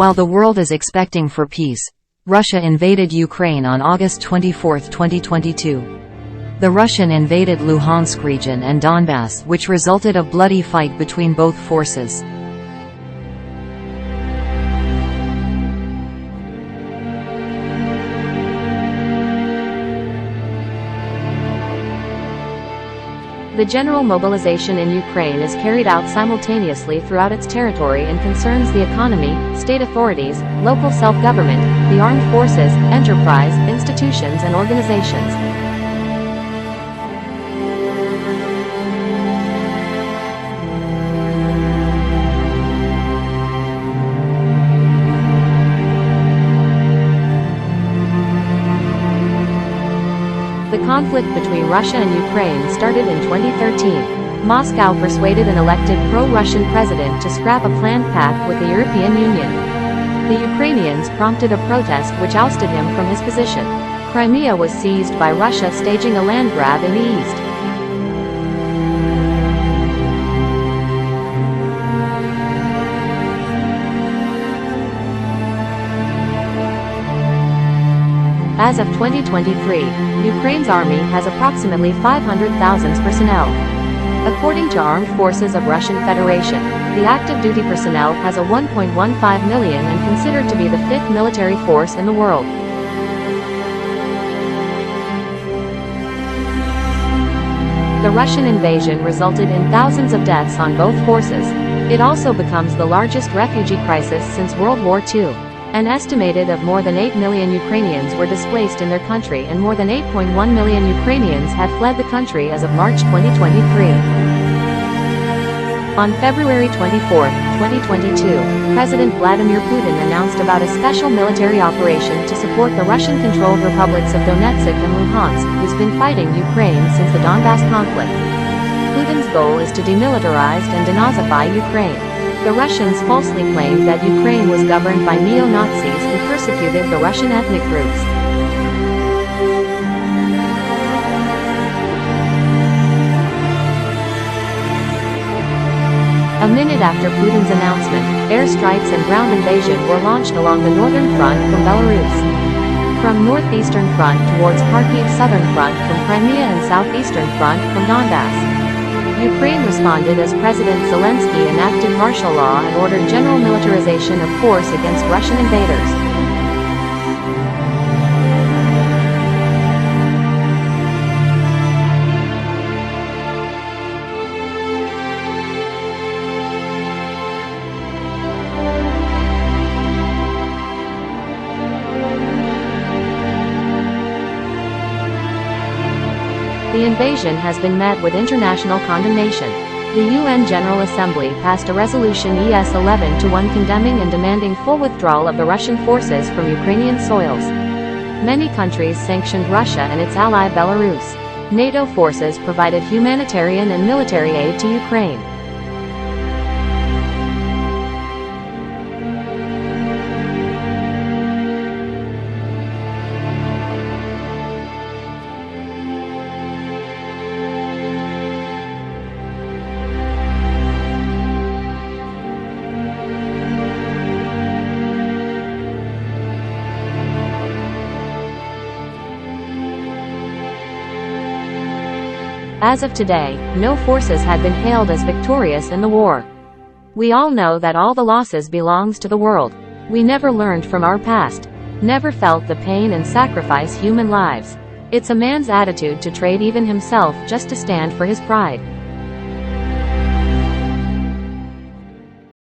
While the world is expecting for peace, Russia invaded Ukraine on August 24, 2022. The Russian invaded Luhansk region and Donbass, which resulted in a bloody fight between both forces. The general mobilization in Ukraine is carried out simultaneously throughout its territory and concerns the economy, state authorities, local self-government, the armed forces, enterprise, institutions and organizations. The conflict between Russia and Ukraine started in 2013. Moscow persuaded an elected pro-Russian president to scrap a planned pact with the European Union. The Ukrainians prompted a protest which ousted him from his position. Crimea was seized by Russia, staging a land grab in the east. As of 2023, Ukraine's army has approximately 500,000 personnel. According to Armed Forces of Russian Federation, the active duty personnel has a 1.15 million and considered to be the fifth military force in the world. The Russian invasion resulted in thousands of deaths on both forces. It also becomes the largest refugee crisis since World War II. An estimated of more than 8 million Ukrainians were displaced in their country and more than 8.1 million Ukrainians had fled the country as of March 2023. On February 24, 2022, President Vladimir Putin announced about a special military operation to support the Russian-controlled republics of Donetsk and Luhansk, who's been fighting Ukraine since the Donbass conflict. Putin's goal is to demilitarize and denazify Ukraine. The Russians falsely claimed that Ukraine was governed by neo-Nazis who persecuted the Russian ethnic groups. A minute after Putin's announcement, airstrikes and ground invasion were launched along the northern front from Belarus. From northeastern front towards Kharkiv, southern front from Crimea and southeastern front from Donbass. Ukraine responded as President Zelensky enacted martial law and ordered general militarization of force against Russian invaders. The invasion has been met with international condemnation. The UN General Assembly passed a resolution ES 11-1 condemning and demanding full withdrawal of the Russian forces from Ukrainian soils. Many countries sanctioned Russia and its ally Belarus. NATO forces provided humanitarian and military aid to Ukraine. As of today, no forces had been hailed as victorious in the war. We all know that all the losses belongs to the world. We never learned from our past. Never felt the pain and sacrifice human lives. It's a man's attitude to trade even himself just to stand for his pride.